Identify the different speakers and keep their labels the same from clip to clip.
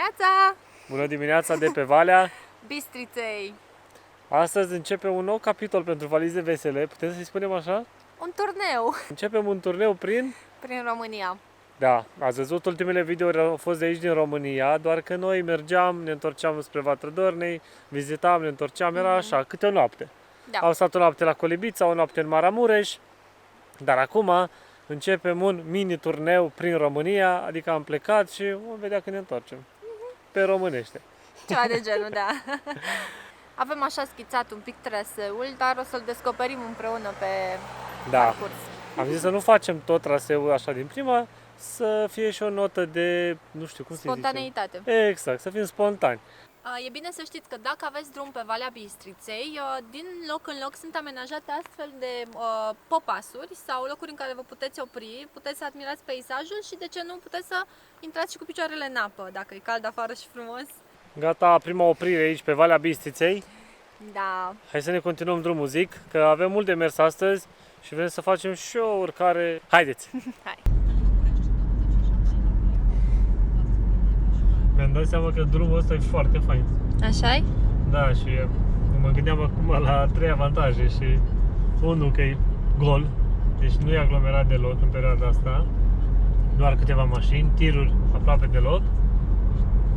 Speaker 1: dimineața!
Speaker 2: Bună dimineața de pe Valea
Speaker 1: Bistriței!
Speaker 2: Astăzi începe un nou capitol pentru Valize Vesele, putem să-i spunem așa?
Speaker 1: Un turneu
Speaker 2: Începem un turneu prin
Speaker 1: România.
Speaker 2: Da, ați văzut ultimele videouri au fost de aici din România, doar că noi mergeam, ne întorceam spre Vatra Dornei, vizitam, ne întorceam, era așa, câte o noapte.
Speaker 1: Da.
Speaker 2: Au stat o noapte la Colibița, o noapte în Maramureș, dar acum începem un mini turneu prin România, adică am plecat și vom vedea când ne întoarcem. Pe românește.
Speaker 1: Ceva de genul, da. Avem așa schițat un pic traseul, dar o să-l descoperim împreună pe parcurs.
Speaker 2: Am zis să nu facem tot traseul așa din prima, să fie și o notă de, nu știu cum se zice.
Speaker 1: Spontaneitate.
Speaker 2: Exact, să fim spontani.
Speaker 1: E bine să știți că dacă aveți drum pe Valea Bistriței, din loc în loc sunt amenajate astfel de popasuri sau locuri în care vă puteți opri, puteți să admirați peisajul și de ce nu puteți să intrați și cu picioarele în apă, dacă e cald afară și frumos.
Speaker 2: Gata, prima oprire aici pe Valea Bistriței.
Speaker 1: Da.
Speaker 2: Hai să ne continuăm drumul, zic, că avem mult de mers astăzi și vrem să facem și o urcare. Haideți!
Speaker 1: Hai!
Speaker 2: Mi-am dat seama că drumul ăsta e foarte fain.
Speaker 1: Așa-i?
Speaker 2: Da, și mă gândeam acum la 3 avantaje și unul că e gol, deci nu e aglomerat deloc în perioada asta, doar câteva mașini, tiruri aproape deloc.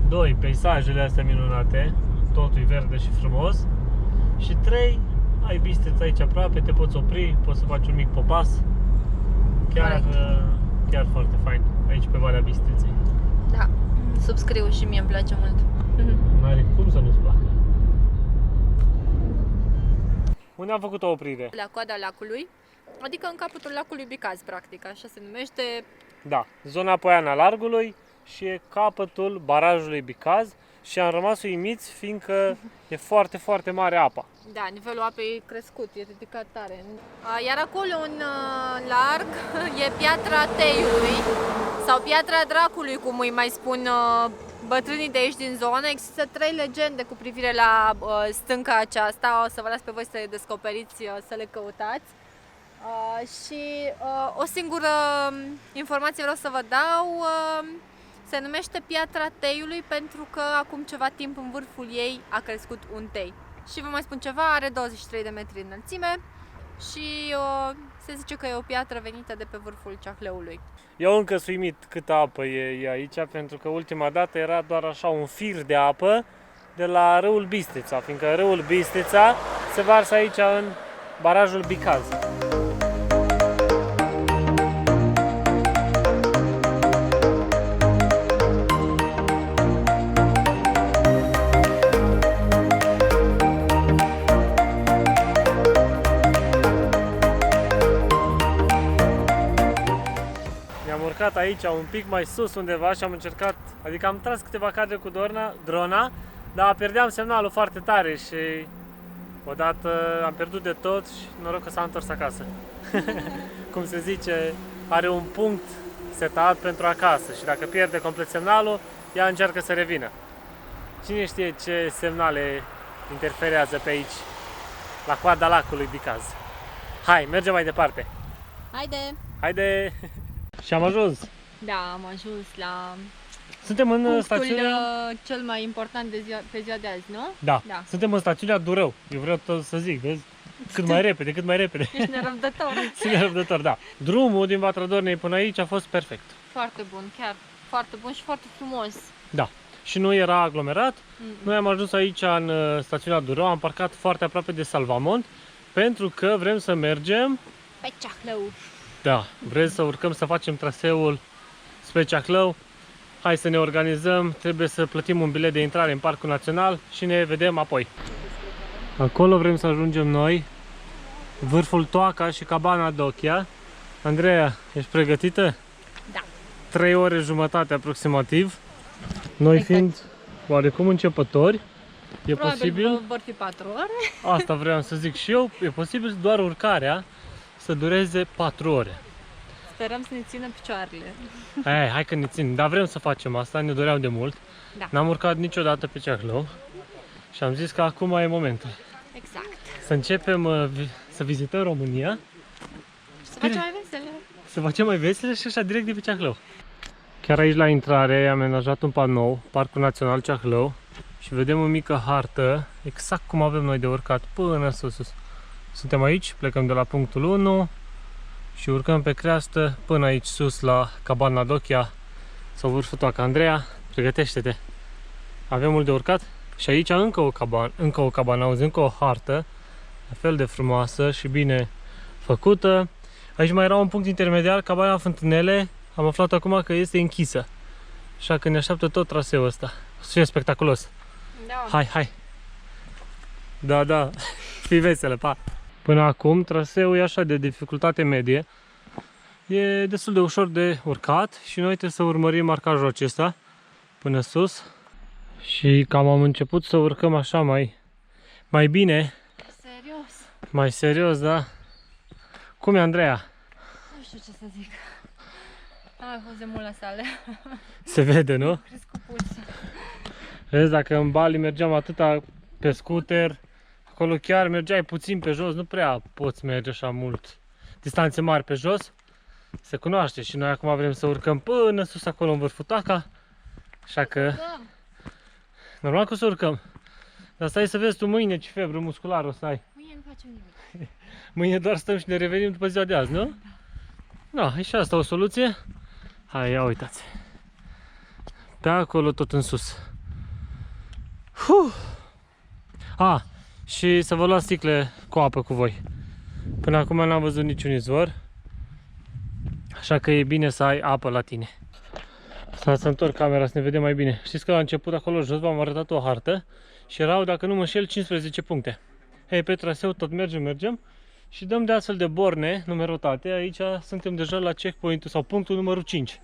Speaker 2: 2, peisajele astea minunate, totul e verde și frumos. Și 3, ai Bistrița aici aproape, te poți opri, poți să faci un mic popas. Chiar foarte fain aici pe Valea Bistriței.
Speaker 1: Da, subscriu și mie îmi place mult.
Speaker 2: N-are cum să nu-ți placă. Unde am făcut o oprire?
Speaker 1: La coada lacului, adică în capătul lacului Bicaz, practic, așa se numește.
Speaker 2: Da, zona Poiana Largului și e capătul barajului Bicaz și am rămas uimiți fiindcă e foarte, foarte mare apa.
Speaker 1: Da, nivelul apei e crescut, e ridicat tare. Iar acolo în larg e Piatra Teiului sau Piatra Dracului, cum îi mai spun bătrânii de aici din zonă. Există 3 legende cu privire la stânca aceasta, o să vă las pe voi să le descoperiți, să le căutați. Și o singură informație vreau să vă dau, se numește Piatra Teiului pentru că acum ceva timp în vârful ei a crescut un tei. Și vă mai spun ceva, are 23 de metri înălțime și se zice că e o piatră venită de pe vârful Ceahleului.
Speaker 2: Eu încă sunt uimit câtă apă e aici, pentru că ultima dată era doar așa un fir de apă de la râul Bistrița, fiindcă râul Bistrița se varsă aici în barajul Bicaz. Aici un pic mai sus undeva și am încercat, adică am tras câteva cadre cu drona, dar pierdeam semnalul foarte tare și odată am pierdut de tot și noroc că s-a întors acasă. Cum se zice, are un punct setat pentru acasă și dacă pierde complet semnalul, ea încearcă să revină. Cine știe ce semnale interferează pe aici, la coada lacului Bicaz. Hai, mergem mai departe.
Speaker 1: Haide!
Speaker 2: Haide! Și am ajuns.
Speaker 1: Da, am ajuns la
Speaker 2: Suntem în
Speaker 1: punctul
Speaker 2: stațiunea
Speaker 1: cel mai important pe ziua de azi, nu?
Speaker 2: Da. Suntem în stațiunea Durău. Eu vreau tot să zic, vezi? Cât mai repede, cât mai repede.
Speaker 1: Ești nerăbdător.
Speaker 2: Sunt nerăbdător, da. Drumul din Vatra Dornei până aici a fost perfect.
Speaker 1: Foarte bun, chiar. Foarte bun și foarte frumos.
Speaker 2: Da. Și nu era aglomerat. Noi am ajuns aici în stațiunea Durău, am parcat foarte aproape de Salvamont, pentru că vrem să mergem
Speaker 1: pe Ceahlău.
Speaker 2: Da, vrem să urcăm, să facem traseul spre Ceahlău. Hai să ne organizăm, trebuie să plătim un bilet de intrare în Parcul Național și ne vedem apoi. Acolo vrem să ajungem noi, vârful Toaca și cabana Dochia. Andreea, ești pregătită?
Speaker 1: Da.
Speaker 2: 3 ore jumătate aproximativ. Noi fiind oarecum începători, e
Speaker 1: probabil
Speaker 2: posibil...
Speaker 1: vor fi 4 ore.
Speaker 2: Asta vreau să zic și eu, e posibil doar urcarea să dureze 4 ore.
Speaker 1: Sperăm să ne țină picioarele.
Speaker 2: Hai că ne țin, dar vrem să facem asta, ne doream de mult.
Speaker 1: Da.
Speaker 2: N-am urcat niciodată pe Ceahlău și am zis că acum e momentul.
Speaker 1: Exact.
Speaker 2: Să începem să vizităm România.
Speaker 1: Să facem mai vesele.
Speaker 2: Să facem mai vesele și așa direct de pe Ceahlău. Chiar aici la intrare e amenajat un panou, Parcul Național Ceahlău, și vedem o mică hartă, exact cum avem noi de urcat, până sus. Suntem aici, plecăm de la punctul 1 și urcăm pe creastă până aici sus la cabana Dochia sau vârful Toaca. Andreea, pregătește-te! Avem mult de urcat și aici încă o cabană, auzi, încă o hartă, la fel de frumoasă și bine făcută. Aici mai era un punct intermediar, cabana Fântânele. Am aflat acum că este închisă. Așa că ne așteaptă tot traseul ăsta. O să fie spectaculos.
Speaker 1: Da.
Speaker 2: Hai. Da. Fii veselă, pa! Până acum traseul e așa de dificultate medie. E destul de ușor de urcat și noi trebuie să urmărim marcajul acesta până sus. Și cam am început să urcăm așa mai bine.
Speaker 1: Serios?
Speaker 2: Mai serios, da? Cum e, Andreea?
Speaker 1: Nu știu ce să zic. Ai fost de mult la sale.
Speaker 2: Se vede, nu?
Speaker 1: Crescut pulsul.
Speaker 2: Vezi, dacă în Bali mergeam atâta pe scooter, acolo chiar mergeai puțin pe jos, nu prea poți merge așa mult. Distanțe mari pe jos, se cunoaște și noi acum vrem să urcăm până sus acolo în vârful Toaca. Așa că,
Speaker 1: Da.
Speaker 2: normal că o să urcăm. Dar stai să vezi tu mâine ce febră musculară o să ai.
Speaker 1: Mâine nu facem nimic.
Speaker 2: Mâine doar stăm și ne revenim după ziua de azi, nu? Da, e și asta o soluție. Hai, ia uitați. Pe acolo tot în sus. Și să vă luați sticle cu apă cu voi. Până acum n-am văzut niciun izvor. Așa că e bine să ai apă la tine. Să întorc camera să ne vedem mai bine. Știți că la început acolo jos v-am arătat o hartă și erau, dacă nu mă înșel, 15 puncte. Hei, pe traseu tot mergem și dăm de astfel de borne numerotate. Aici suntem deja la checkpoint-ul sau punctul numărul 5.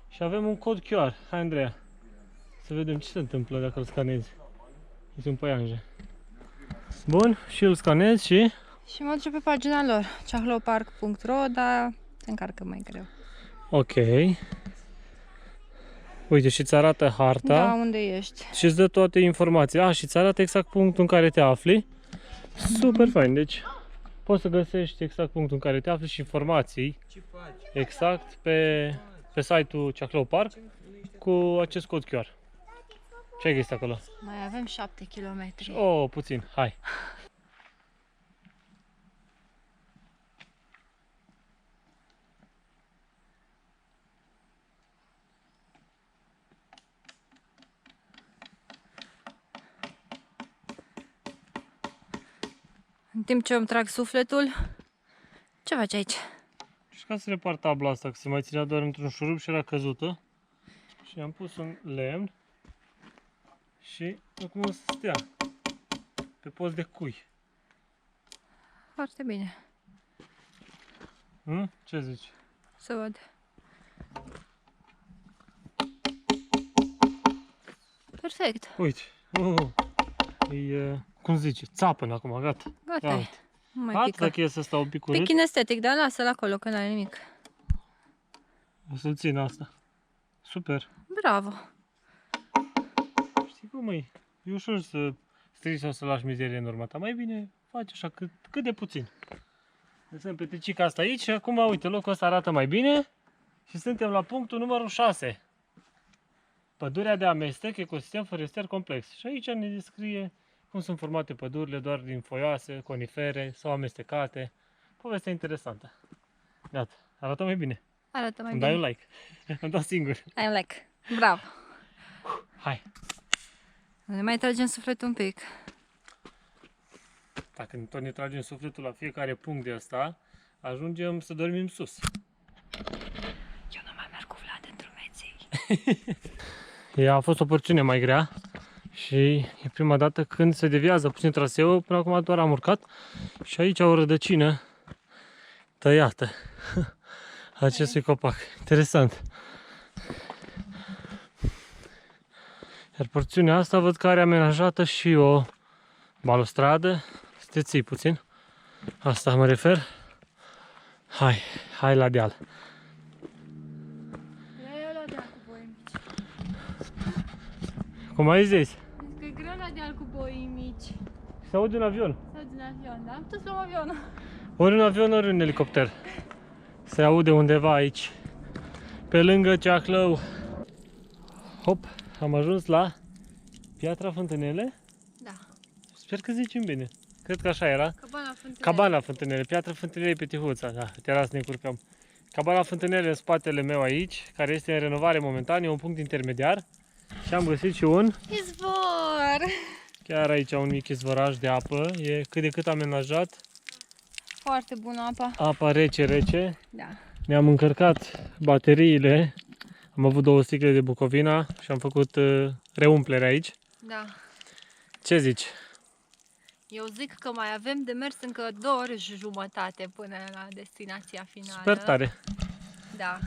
Speaker 2: Și avem un cod QR. Hai, Andreea, să vedem ce se întâmplă dacă îl scanezi. Este un păianje. Bun, și îl scanezi și...
Speaker 1: Și mă duce pe pagina lor, ceahlăupark.ro, dar se încarcă mai greu.
Speaker 2: Ok. Uite, și îți arată harta.
Speaker 1: Da, unde ești.
Speaker 2: Și îți dă toate informații. Și îți arată exact punctul în care te afli. Super fain, deci poți să găsești exact punctul în care te afli și informații exact pe site-ul Ceahlău Park cu acest cod QR. Ce ai găsit acolo?
Speaker 1: Mai avem 7 km.
Speaker 2: Oh, puțin, hai.
Speaker 1: În timp ce îmi trag sufletul, ce faci aici?
Speaker 2: Și ca să repar tabla asta, că se mai ținea doar într-un șurub și era căzută. Și am pus un lemn și acum o să stea pe post de cui.
Speaker 1: Foarte bine.
Speaker 2: Ce zici?
Speaker 1: Să văd. Perfect.
Speaker 2: Uite. E, cum zice, țapăn acum, gata.
Speaker 1: Gata.
Speaker 2: Ia uite.
Speaker 1: Nu mai
Speaker 2: Atât
Speaker 1: pică.
Speaker 2: dacă e să stau un pic urât,
Speaker 1: Pic kinestetic, dar lasă-l acolo, că n-are nimic.
Speaker 2: o să-l țin asta. Super.
Speaker 1: Bravo.
Speaker 2: Știi cum e? E ușor să strici sau să lași mizerie în urma ta. Mai bine faci așa cât de puțin. Lăsăm petricica asta aici și acum, uite, locul ăsta arată mai bine și suntem la punctul numărul 6. Pădurea de amestec, ecosistem forestier complex. Și aici ne descrie cum sunt formate pădurile, doar din foioase, conifere sau amestecate. Povestea interesantă. Gata, arată mai bine.
Speaker 1: Arată mai
Speaker 2: Îmi
Speaker 1: bine.
Speaker 2: dai un like. Îmi dau singur.
Speaker 1: I like. Bravo.
Speaker 2: Hai.
Speaker 1: Ne mai tragem sufletul un pic.
Speaker 2: Dacă tot ne tragem sufletul la fiecare punct de asta, ajungem să dormim sus.
Speaker 1: Eu nu mai merg cu Vlad în drumeții.
Speaker 2: Ea a fost o porțiune mai grea și e prima dată când se deviază puțin traseul. Până acum doar am urcat și aici o rădăcină tăiată acestui copac. Interesant. Iar porțiunea asta văd că are amenajată și o balustradă. Să te ții puțin. Asta mă refer. Hai la deal.
Speaker 1: Eu la deal cu boi mici.
Speaker 2: Cum ai zis?
Speaker 1: Zic că e greu la deal cu boi mici.
Speaker 2: Se aude un avion.
Speaker 1: Sau din avion, da? Am putut să luăm avionul.
Speaker 2: Ori un avion, ori un elicopter. Se aude undeva aici, pe lângă Ceahlău. Hop, am ajuns la Piatra Fântânele.
Speaker 1: Da.
Speaker 2: Sper că zicem bine. Cred că așa era.
Speaker 1: Cabana Fântânele.
Speaker 2: Cabana Fântânele, Piatra Fântânele pe Tihuța. Da, era să ne curcăm. Cabana Fântânele în spatele meu aici, care este în renovare momentan, e un punct intermediar. Și am găsit și un,
Speaker 1: Izvor!
Speaker 2: chiar aici un mic izvoraj de apă. E cât de cât amenajat.
Speaker 1: Foarte bună apa.
Speaker 2: Apa rece.
Speaker 1: Da.
Speaker 2: Ne-am încărcat bateriile. Am avut 2 sticle de Bucovina și am făcut reumplere aici.
Speaker 1: Da.
Speaker 2: Ce zici?
Speaker 1: Eu zic că mai avem de mers încă 2 ore și jumătate până la destinația finală.
Speaker 2: Super tare!
Speaker 1: Da.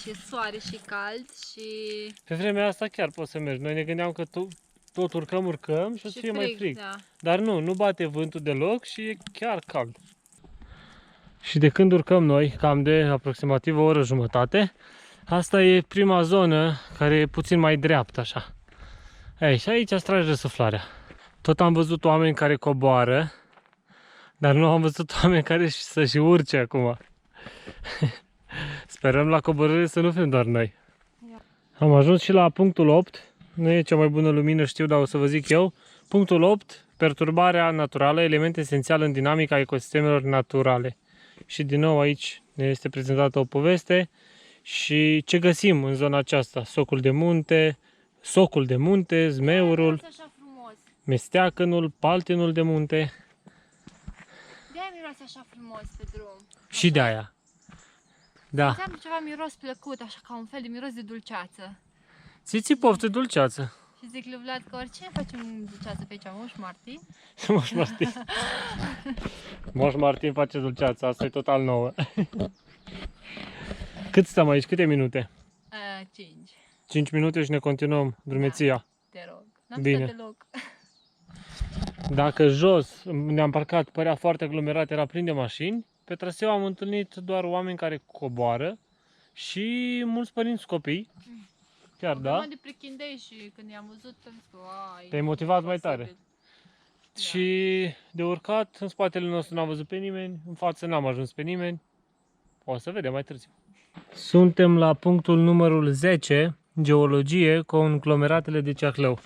Speaker 1: Și soare și cald și...
Speaker 2: Pe vremea asta chiar poți să mergi. Noi ne gândeam că tot urcăm și o să fie mai frig.
Speaker 1: Da.
Speaker 2: Dar nu bate vântul deloc și e chiar cald. Și de când urcăm noi, cam de aproximativ o oră jumătate, asta e prima zonă care e puțin mai dreaptă așa. Și aici strage răsuflarea. Tot am văzut oameni care coboară, dar nu am văzut oameni care să și urce acum. Sperăm la coborâre să nu fim doar noi. Am ajuns și la punctul 8. Nu e cea mai bună lumină, știu, dar o să vă zic eu. Punctul 8, perturbarea naturală, element esențial în dinamica ecosistemelor naturale. Și din nou aici ne este prezentată o poveste și ce găsim în zona aceasta. Socul de munte, zmeurul,
Speaker 1: Așa frumos.
Speaker 2: mesteacănul, paltinul de munte.
Speaker 1: De-aia miroase așa frumos pe drum.
Speaker 2: Și de aia. Da.
Speaker 1: Înseamnă ceva miros plăcut, așa ca un fel de miros de dulceață.
Speaker 2: Ți poftă dulceață.
Speaker 1: Și zic lui Vlad că oricine facem dulceață pe aici, Moș Martin.
Speaker 2: Moș Martin. Moș Martin face dulceață, asta e total nouă. Cât stăm aici? Câte minute?
Speaker 1: 5.
Speaker 2: 5 minute și ne continuăm drumeția.
Speaker 1: Te rog. N-am
Speaker 2: Bine.
Speaker 1: stat deloc.
Speaker 2: Dacă jos ne-am parcat, părea foarte aglomerat, era plin de mașini. Pe traseu am întâlnit doar oameni care coboară și mulți părinți cu copii. Chiar da.
Speaker 1: de prichindei și când i-am văzut, am zis că
Speaker 2: Te-ai motivat mai tare.
Speaker 1: Da.
Speaker 2: Și de urcat, în spatele nostru n-am văzut pe nimeni, în față n-am ajuns pe nimeni. O să vedem mai târziu. Suntem la punctul numărul 10, geologie, conglomeratele de Ceahlău.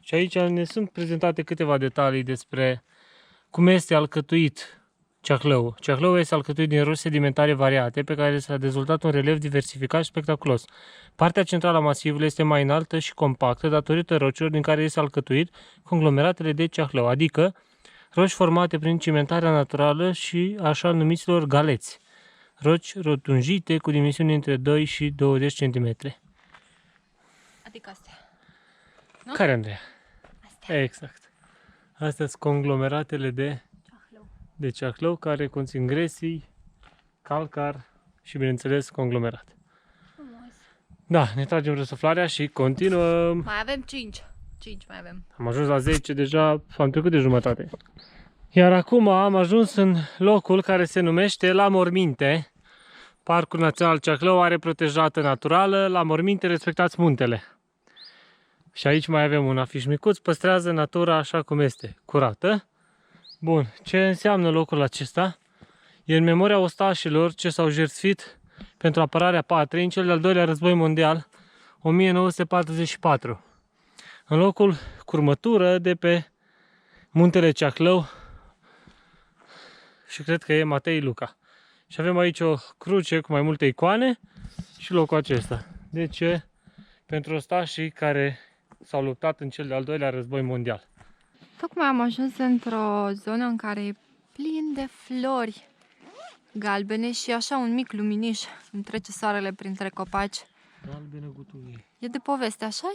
Speaker 2: Și aici ne sunt prezentate câteva detalii despre cum este alcătuit Ceahlău. Ceahlău este alcătuit din roci sedimentare variate, pe care s-a dezvoltat un relief diversificat și spectaculos. Partea centrală a masivului este mai înaltă și compactă datorită rocilor din care este alcătuit conglomeratele de Ceahlău, adică roci formate prin cimentarea naturală și așa numiților galeți. Roci rotunjite cu dimensiuni între 2 și 20 cm.
Speaker 1: Adică astea.
Speaker 2: Care, Andreea?
Speaker 1: Astea.
Speaker 2: Exact. Astea sunt conglomeratele de Ceahlău care conțin gresii, calcar și, bineînțeles, conglomerat.
Speaker 1: Frumos.
Speaker 2: Da, ne tragem răsuflarea și continuăm.
Speaker 1: Mai avem 5. 5 mai avem.
Speaker 2: Am ajuns la 10, deja am trecut de jumătate. Iar acum am ajuns în locul care se numește La Morminte. Parcul Național Ceahlău are protejată naturală. La Morminte respectați muntele. Și aici mai avem un afiș micuț, păstrează natura așa cum este, curată. Bun, ce înseamnă locul acesta? E în memoria ostașilor ce s-au jertfit pentru apărarea patriei în cel de-al doilea război mondial, 1944. În locul curmătură de pe muntele Ceahlău și cred că e Matei Luca. Și avem aici o cruce cu mai multe icoane și locul acesta. De ce? Pentru ostașii care s-au luptat în cel de-al doilea război mondial.
Speaker 1: Tocmai am ajuns într-o zonă în care e plin de flori galbene și așa un mic luminiș. Îmi trece soarele printre copaci.
Speaker 2: Galbenă guturie.
Speaker 1: E de poveste, așa?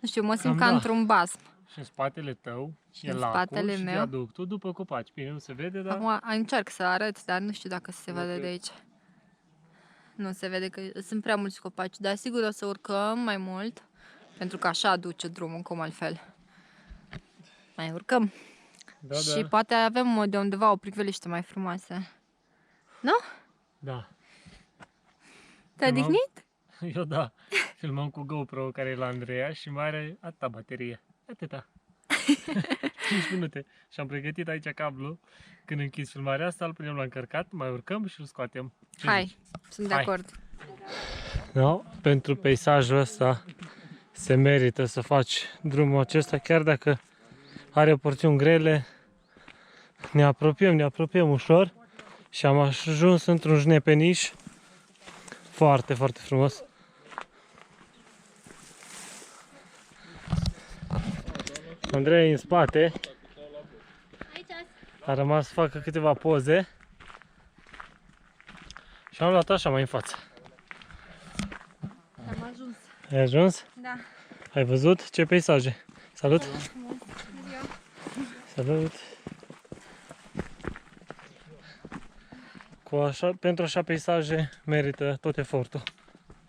Speaker 1: Nu știu, mă simt
Speaker 2: Cam
Speaker 1: ca
Speaker 2: da.
Speaker 1: într-un basm.
Speaker 2: Și în spatele tău
Speaker 1: Și
Speaker 2: e
Speaker 1: în
Speaker 2: lacul
Speaker 1: spatele
Speaker 2: și
Speaker 1: meu.
Speaker 2: viaductul după copaci. Bine, nu se vede, dar...
Speaker 1: Acum încerc să arăt, dar nu știu dacă se
Speaker 2: Nu
Speaker 1: vede
Speaker 2: cred.
Speaker 1: de aici. Nu se vede că sunt prea mulți copaci, dar sigur o să urcăm mai mult, pentru că așa duce drumul, cum altfel. Mai urcăm.
Speaker 2: Da,
Speaker 1: Și
Speaker 2: da.
Speaker 1: poate avem de undeva o priveliște mai frumoasă. Nu?
Speaker 2: Da.
Speaker 1: Te-ai
Speaker 2: Nu.
Speaker 1: odihnit?
Speaker 2: Eu da. Filmăm cu GoPro care e la Andreea și mai are atâta baterie. Atâta. 5 minute. Și am pregătit aici cablu. Când închis filmarea asta, îl punem la încărcat, mai urcăm și îl scoatem. Ce
Speaker 1: Hai,
Speaker 2: zici?
Speaker 1: sunt de
Speaker 2: Hai.
Speaker 1: acord.
Speaker 2: Da? Pentru peisajul ăsta se merită să faci drumul acesta, chiar dacă are porțiuni grele. Ne apropiem ușor și am ajuns într-un jnepeniș foarte, foarte frumos. Andrei în spate a rămas să facă câteva poze și am luat așa mai în față.
Speaker 1: Am ajuns.
Speaker 2: Ai ajuns?
Speaker 1: Da.
Speaker 2: Ai văzut? Ce peisaje! Salut! Salut! Pentru așa peisaje merită tot efortul.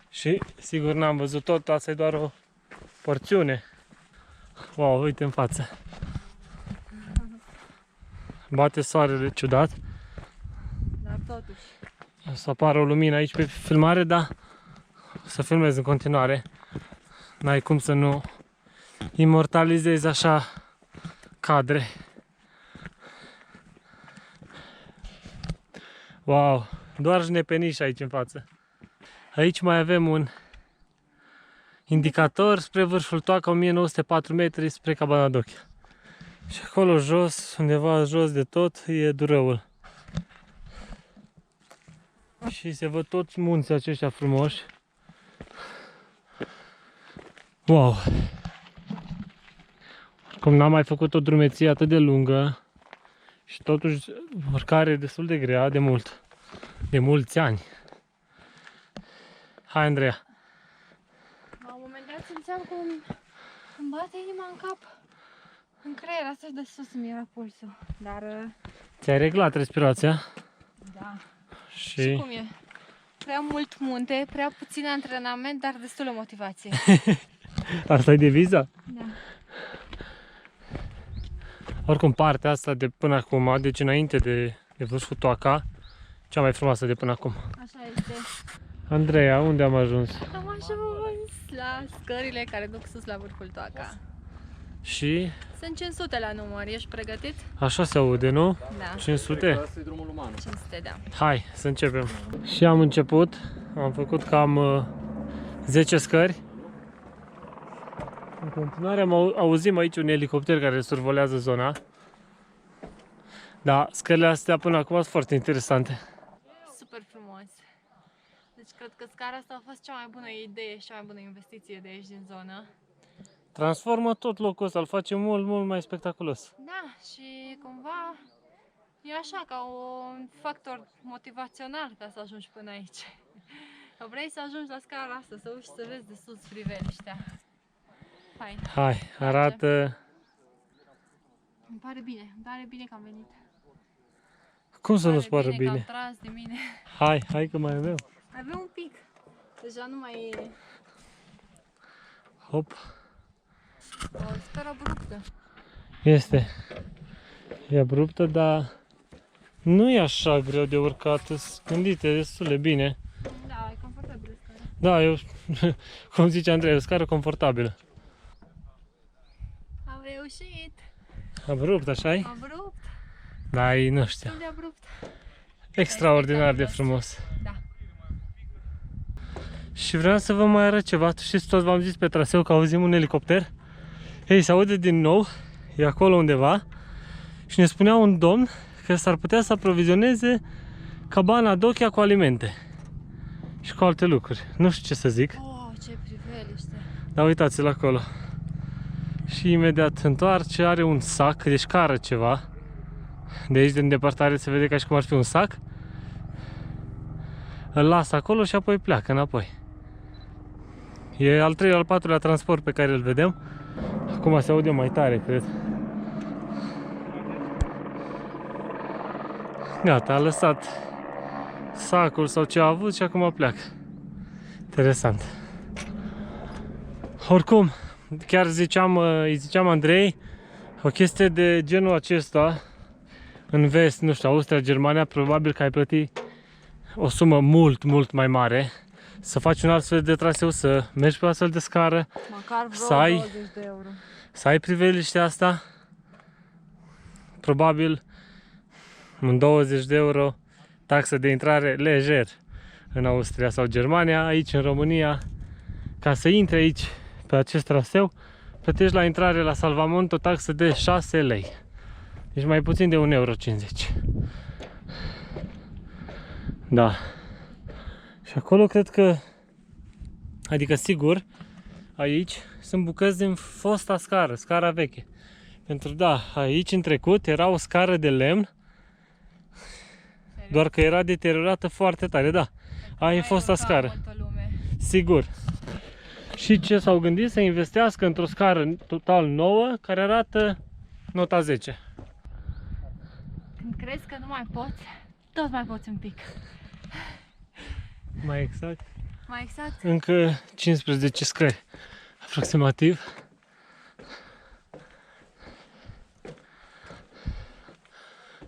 Speaker 2: Și sigur n-am văzut tot, asta e doar o porțiune. Wow, uite în față. Bate soarele ciudat.
Speaker 1: Dar totuși.
Speaker 2: O să apară o lumină aici pe filmare, dar o să filmez în continuare. N-ai cum să nu imortalizezi așa cadre. Wow, doar jnepeniș aici în față. Aici mai avem un indicator spre vârful Toaca, 1904 metri spre Cabana d'Ochia. Și acolo jos, undeva jos de tot, e Durăul. Și se văd toți munții aceștia frumoși. Wow! Cum n-am mai făcut o drumeție atât de lungă și totuși urcare destul de grea de mulți ani. Hai, Andreea!
Speaker 1: La un moment dat simțeam cum îmi bate inima în cap. În creier, asta de sus îmi era pulsul. Dar,
Speaker 2: Ți-ai reglat respirația?
Speaker 1: da.
Speaker 2: Și
Speaker 1: Și cum e? Prea mult munte, prea puțin antrenament, dar destulă motivație.
Speaker 2: asta e deviza?
Speaker 1: Da.
Speaker 2: Oricum, partea asta de până acum, deci înainte de vârful Toaca, cea mai frumoasă de până acum.
Speaker 1: Așa este.
Speaker 2: Andreea, unde am ajuns?
Speaker 1: Am ajuns la scările care duc sus la vârful Toaca.
Speaker 2: Și
Speaker 1: Sunt 500 la număr, ești pregătit?
Speaker 2: așa se aude, nu?
Speaker 1: Da.
Speaker 2: 500?
Speaker 3: Asta e drumul uman.
Speaker 1: 500, da.
Speaker 2: Hai, să începem. Și am început, am făcut cam 10 scări. În continuare auzim aici un elicopter care survolează zona. Da, scările astea până acum sunt foarte interesante.
Speaker 1: Super frumos. Deci cred că scara asta a fost cea mai bună idee și cea mai bună investiție de aici din zonă.
Speaker 2: Transformă tot locul ăsta, îl face mult, mult mai spectaculos.
Speaker 1: Da, și cumva e așa ca un factor motivațional ca să ajungi până aici. Că vrei să ajungi la scara asta, să uiți să vezi de sus priveliștea. Fain.
Speaker 2: Hai, arată...
Speaker 1: Îmi pare bine că am venit.
Speaker 2: Cum să nu-ți pară
Speaker 1: Că
Speaker 2: bine?
Speaker 1: am tras de mine.
Speaker 2: Hai că mai avem.
Speaker 1: Avem un pic. Deja nu mai e
Speaker 2: Hop.
Speaker 1: o scară abruptă.
Speaker 2: Este. E abruptă, dar nu e așa greu de urcat. Sunt gândite destul de bine.
Speaker 1: Da, e confortabilă scara.
Speaker 2: Da, eu, cum zice Andrei, e o scară confortabilă.
Speaker 1: Am reușit.
Speaker 2: Abrupt, așa-i?
Speaker 1: Abrupt.
Speaker 2: Da, e, nu știu.
Speaker 1: Destul de abrupt.
Speaker 2: Extraordinar de frumos.
Speaker 1: Da.
Speaker 2: Și vreau să vă mai arăt ceva. Știți, toți v-am zis pe traseu că auzim un elicopter. Ei, se aude din nou. E acolo undeva. Și ne spunea un domn că s-ar putea să aprovizioneze Cabana d'Ochia cu alimente. Și cu alte lucruri. Nu știu ce să zic.
Speaker 1: Oh, ce priveliște.
Speaker 2: Dar uitați-l acolo. Și imediat întoarce, are un sac, deci cară ceva. De aici, de îndepărtare, se vede ca și cum ar fi un sac. Îl lasă acolo și apoi pleacă înapoi. E al treilea, al patrulea transport pe care îl vedem. Acum se aude mai tare, cred. Gata, a lăsat sacul sau ce a avut și acum pleacă. Interesant. Oricum, chiar îi ziceam Andrei, o chestie de genul acesta în vest, nu știu, Austria, Germania, probabil că ai plăti o sumă mult, mult mai mare să faci un alt fel de traseu, să mergi pe o astfel de scară,
Speaker 1: Măcar vreo
Speaker 2: Să ai-
Speaker 1: 20 de euro.
Speaker 2: să ai priveliștea asta. Probabil în 20 de euro taxă de intrare lejer în Austria sau Germania, aici în România, ca să intri aici pe acest traseu, plătești la intrare la Salvamont o taxă de 6 lei. Deci mai puțin de 1,50 €. Da. Și acolo cred că, adică sigur, aici sunt bucăți din fosta scară, scara veche. Pentru da, aici în trecut era o scară de lemn, doar că era deteriorată foarte tare, da. Aia e fosta scară. Sigur. Și ce s-au gândit? Să investească într-o scară total nouă, care arată nota 10.
Speaker 1: Când crezi că nu mai poți, tot mai poți un pic.
Speaker 2: Mai exact?
Speaker 1: Mai exact?
Speaker 2: Încă 15 scări, aproximativ.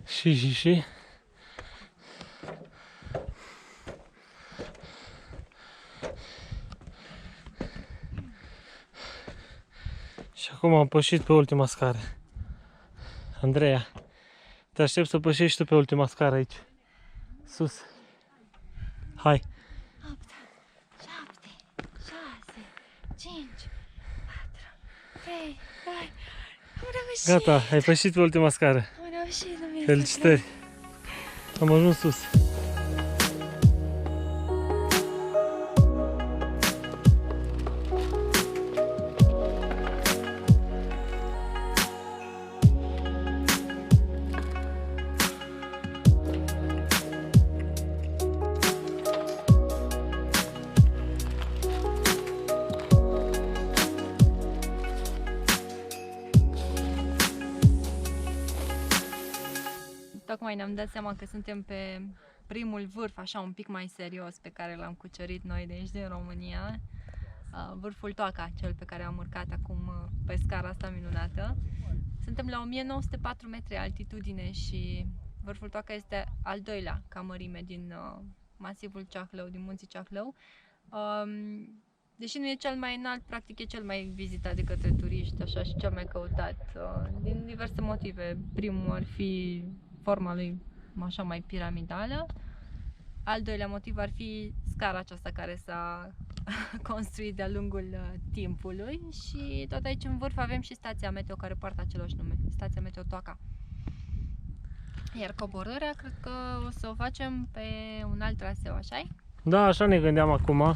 Speaker 2: Și. Și acum am pășit pe ultima scară. Andreea, te aștept să pășești tu pe ultima scară aici. Sus. Hai.
Speaker 1: 8, 7, 6, 5, 4, 3, 2, am reușit!
Speaker 2: Gata, ai pășit pe ultima scară.
Speaker 1: Am reușit, nu mi-e
Speaker 2: Felicitări. Am ajuns sus.
Speaker 1: Tocmai ne-am dat seama că suntem pe primul vârf, așa un pic mai serios, pe care l-am cucerit noi de aici, din România. Vârful Toaca, cel pe care am urcat acum pe scara asta minunată. Suntem la 1904 metri altitudine și vârful Toaca este al doilea ca mărime din masivul Ceahlău, din munții Ceahlău. Deși nu e cel mai înalt, practic e cel mai vizitat de către turiști, așa, și cel mai căutat, din diverse motive. Primul ar fi forma lui așa mai piramidală. Al doilea motiv ar fi scara aceasta care s-a construit de-a lungul timpului și tot aici în vârf avem și stația meteo care poartă același nume, stația meteo Toaca. Iar coborârea cred că o să o facem pe un alt traseu, așa-i?
Speaker 2: Da, așa ne gândeam acum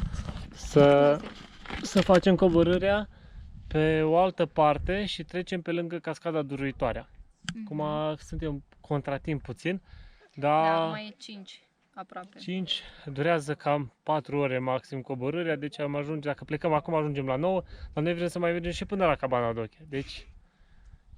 Speaker 2: să facem coborârea pe o altă parte și trecem pe lângă cascada Duruitoarea. Acum suntem contratimp puțin, dar
Speaker 1: Da, mai e 5 aproape.
Speaker 2: 5, durează cam 4 ore maxim coborârea, deci am ajunge, dacă plecăm acum ajungem la 9, dar noi vrem să mai mergem și până la Cabana d'Oche, deci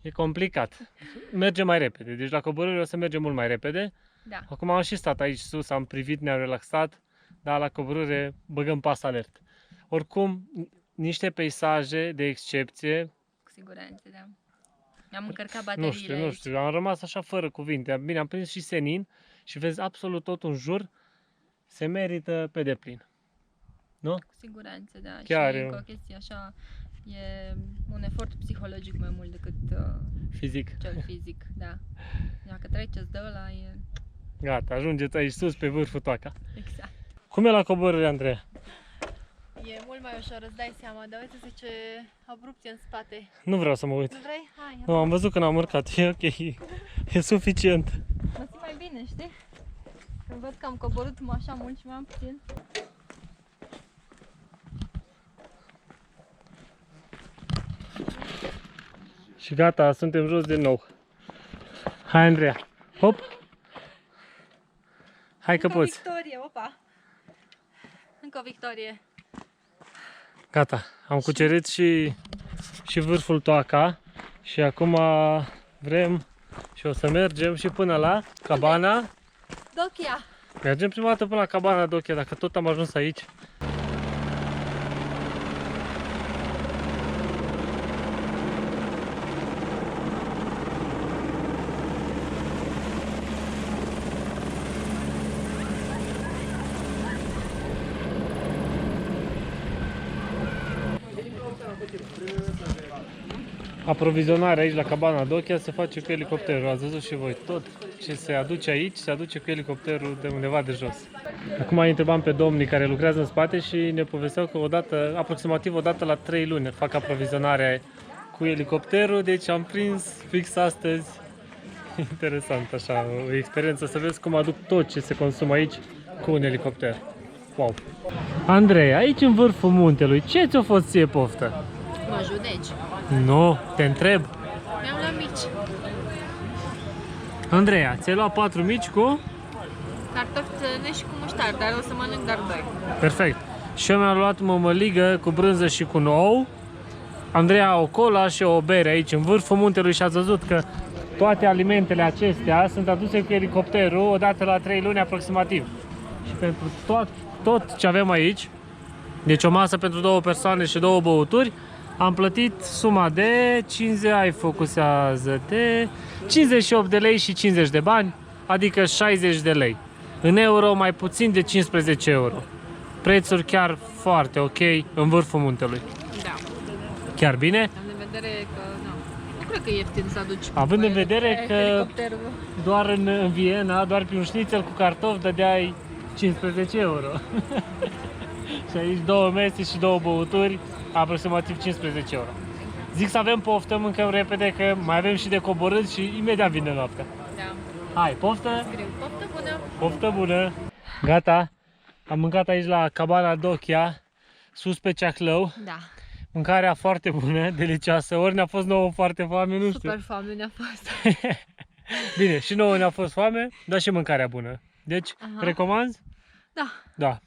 Speaker 2: e complicat. Mergem mai repede, deci la coborâre o să mergem mult mai repede.
Speaker 1: Da.
Speaker 2: Acum am și stat aici sus, am privit, ne-am relaxat, dar la coborâre băgăm pas alert. Oricum, niște peisaje de excepție.
Speaker 1: Cu siguranță, da. Mi-am încărcat bateriile
Speaker 2: Nu știu, am rămas așa fără cuvinte. Bine, am prins și senin și vezi absolut tot în jur, se merită pe deplin. Nu?
Speaker 1: Cu siguranță, da.
Speaker 2: Chiar
Speaker 1: și
Speaker 2: e
Speaker 1: încă o chestie așa, e un efort psihologic mai mult decât
Speaker 2: fizic.
Speaker 1: cel fizic, da. Dacă treceți de ăla, e
Speaker 2: Gata, ajungeți aici sus pe vârful Toaca.
Speaker 1: exact.
Speaker 2: Cum e la coborâre, Andreea?
Speaker 1: E mult mai ușor, îți dai seama, dar uite ce abrupție în spate.
Speaker 2: Nu vreau să mă uit.
Speaker 1: Nu vrei? Hai,
Speaker 2: Nu, am văzut când am urcat. E ok, e suficient.
Speaker 1: mă simt mai bine, știi? Când văd că am coborât așa mult și mai am puțin.
Speaker 2: Și gata, suntem jos din nou. Hai, Andreea. Hop! Hai că
Speaker 1: Încă o
Speaker 2: poți.
Speaker 1: victorie, opa! Încă o victorie.
Speaker 2: Gata, am cucerit și vârful Toaca și acum vrem și o să mergem și până la Cabana.
Speaker 1: Dochia!
Speaker 2: Mergem prima dată până la Cabana d'Oche, dacă tot am ajuns aici. aprovizionarea aici la cabana Dochia se face cu elicopterul. Ați văzut și voi, tot ce se aduce aici se aduce cu elicopterul de undeva de jos. Acum îi întrebam pe domnii care lucrează în spate și ne povesteau că aproximativ o dată la 3 luni fac aprovizionarea cu elicopterul, deci am prins fix astăzi. Interesant, așa, o experiență să vezi cum aduc tot ce se consumă aici cu un elicopter. Wow! Andrei, aici în vârful muntelui, ce ți-a fost ție poftă?
Speaker 1: Mă judeci.
Speaker 2: Nu, te întreb.
Speaker 1: Mi-am luat mici.
Speaker 2: Andreea, ți-ai luat 4 mici cu?
Speaker 1: Cartofi țăne și cu muștar, dar o să mănânc doar 2.
Speaker 2: Perfect. Și eu mi-am luat mămăligă cu brânză și cu ou. Andreea o cola și o bere aici în vârful muntelui și ați văzut că toate alimentele acestea sunt aduse cu elicopterul odată la 3 luni aproximativ. Și pentru tot ce avem aici, deci o masă pentru 2 persoane și 2 băuturi, am plătit suma de 58 de lei și 50 de bani, adică 60 de lei. În euro mai puțin de 15 euro. Prețuri chiar foarte ok în vârful muntelui.
Speaker 1: Da.
Speaker 2: Chiar bine?
Speaker 1: Am de vedere că nu cred că e ieftin să aduci.
Speaker 2: Având în vedere că
Speaker 1: elicopterul.
Speaker 2: doar în Viena, doar pe un șnițel cu cartofi dădeai 15 euro. Și aici 2 mese și 2 băuturi, aproximativ 15 euro. Zic să avem poftă, mâncăm repede că mai avem și de coborât și imediat vine noaptea.
Speaker 1: Da.
Speaker 2: Hai, poftă!
Speaker 1: Scriu. Poftă bună!
Speaker 2: Poftă bună! Gata! Am mâncat aici la cabana Dochia, sus pe Ceahlău.
Speaker 1: Da.
Speaker 2: Mâncarea foarte bună, delicioasă. Ori ne-a fost nouă foarte foame, nu știu.
Speaker 1: Super foame ne-a fost.
Speaker 2: Bine, și nouă ne-a fost foame, dar și mâncarea bună. Deci,
Speaker 1: Aha.
Speaker 2: recomanzi?
Speaker 1: Da.
Speaker 2: Da.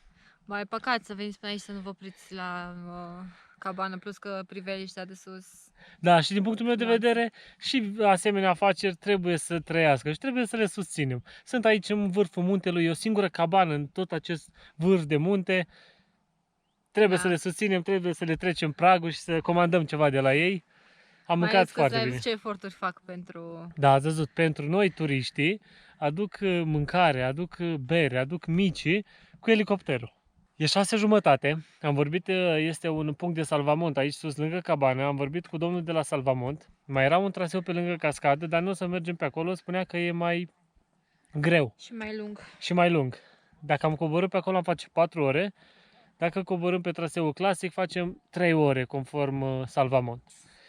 Speaker 1: Mai păcat să veniți până aici să nu vă opriți la cabană, plus că priveliștea de sus.
Speaker 2: Da, și din punctul meu de vedere, și asemenea afaceri trebuie să trăiască și trebuie să le susținem. Sunt aici în vârful muntelui, e o singură cabană în tot acest vârf de munte. Trebuie să le susținem, trebuie să le trecem pragul și să comandăm ceva de la ei. Am mâncat foarte bine.
Speaker 1: Ce eforturi fac pentru...
Speaker 2: Da, ați văzut, pentru noi turiștii aduc mâncare, aduc bere, aduc micii cu elicopterul. E 6:30, am vorbit, este un punct de salvamont aici sus, lângă cabană, am vorbit cu domnul de la salvamont. Mai era un traseu pe lângă cascadă, dar nu o să mergem pe acolo, spunea că e mai greu.
Speaker 1: Și mai lung.
Speaker 2: Și mai lung. Dacă am coborât pe acolo am face 4 ore, dacă coborâm pe traseul clasic facem 3 ore conform salvamont.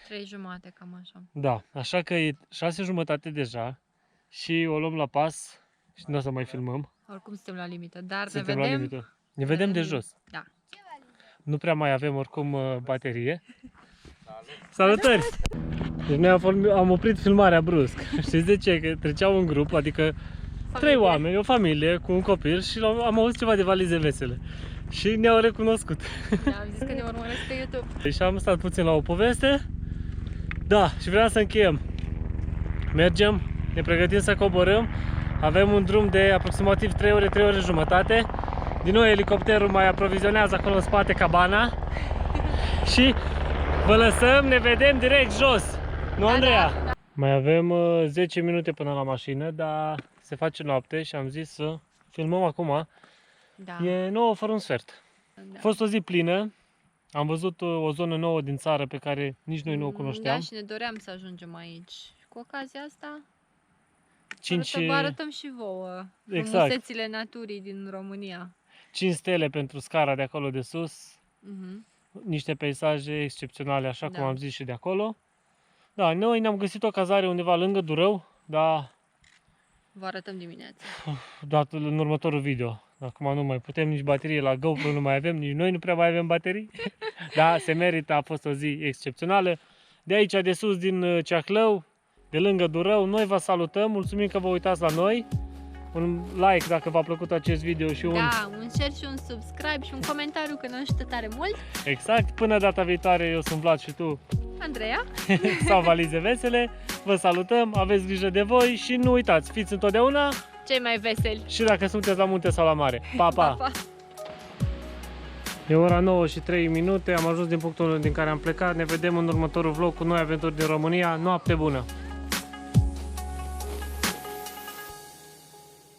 Speaker 1: 3 jumate, cam așa.
Speaker 2: Da, așa că e 6:30 deja și o luăm la pas și nu o să mai filmăm.
Speaker 1: Oricum suntem la limită, dar
Speaker 2: Suntem
Speaker 1: ne
Speaker 2: la
Speaker 1: vedem.
Speaker 2: limită. Ne vedem de jos.
Speaker 1: Da.
Speaker 2: Nu prea mai avem oricum baterie. Salutări! Deci noi am oprit filmarea brusc. Știți de ce? Că treceau un grup, adică 3 oameni, o familie cu un copil și am auzit ceva de valize vesele. Și ne-au recunoscut.
Speaker 1: Da, am zis că ne urmăresc pe YouTube.
Speaker 2: Și am stat puțin la o poveste. Da, și vreau să încheiem. Mergem, ne pregătim să coborâm. Avem un drum de aproximativ 3 ore, 3 ore jumătate. Din nou elicopterul mai aprovizionează acolo în spate cabana. Și vă lăsăm, ne vedem direct jos. Nu, Andreea?
Speaker 1: Da.
Speaker 2: Mai avem 10 minute până la mașină, dar se face noapte și am zis să filmăm acum.
Speaker 1: Da.
Speaker 2: E 9 fără un sfert.
Speaker 1: Da.
Speaker 2: A fost o zi plină. Am văzut o zonă nouă din țară pe care nici noi nu o cunoșteam.
Speaker 1: Da, și ne doream să ajungem aici. Cu ocazia asta vă
Speaker 2: 5
Speaker 1: arătăm și vouă
Speaker 2: Exact.
Speaker 1: frumusețile naturii din România.
Speaker 2: 5 stele pentru scara de acolo de sus. Niște peisaje excepționale, așa
Speaker 1: Da.
Speaker 2: cum am zis și de acolo. Da, noi ne-am găsit o cazare undeva lângă Durău, dar
Speaker 1: Vă arătăm dimineața.
Speaker 2: dat în următorul video. Acum nu mai putem, nici baterie la GoPro nu mai avem, nici noi nu prea mai avem baterii. Da, se merită, a fost o zi excepțională. De aici, de sus, din Ceahlău, de lângă Durău, noi vă salutăm, mulțumim că vă uitați la noi. Un like dacă v-a plăcut acest video și un...
Speaker 1: Da, un share și un subscribe și un comentariu că ne ajută tare mult.
Speaker 2: Exact, până data viitoare, eu sunt Vlad și tu
Speaker 1: Andreea.
Speaker 2: sau Valize Vesele. Vă salutăm, aveți grijă de voi și nu uitați, fiți întotdeauna
Speaker 1: Cei mai veseli.
Speaker 2: și dacă sunteți la munte sau la mare. Pa, pa!
Speaker 1: Pa, pa.
Speaker 2: E ora 9 și 3 minute, am ajuns din punctul din care am plecat. Ne vedem în următorul vlog cu noi aventuri din România. Noapte bună!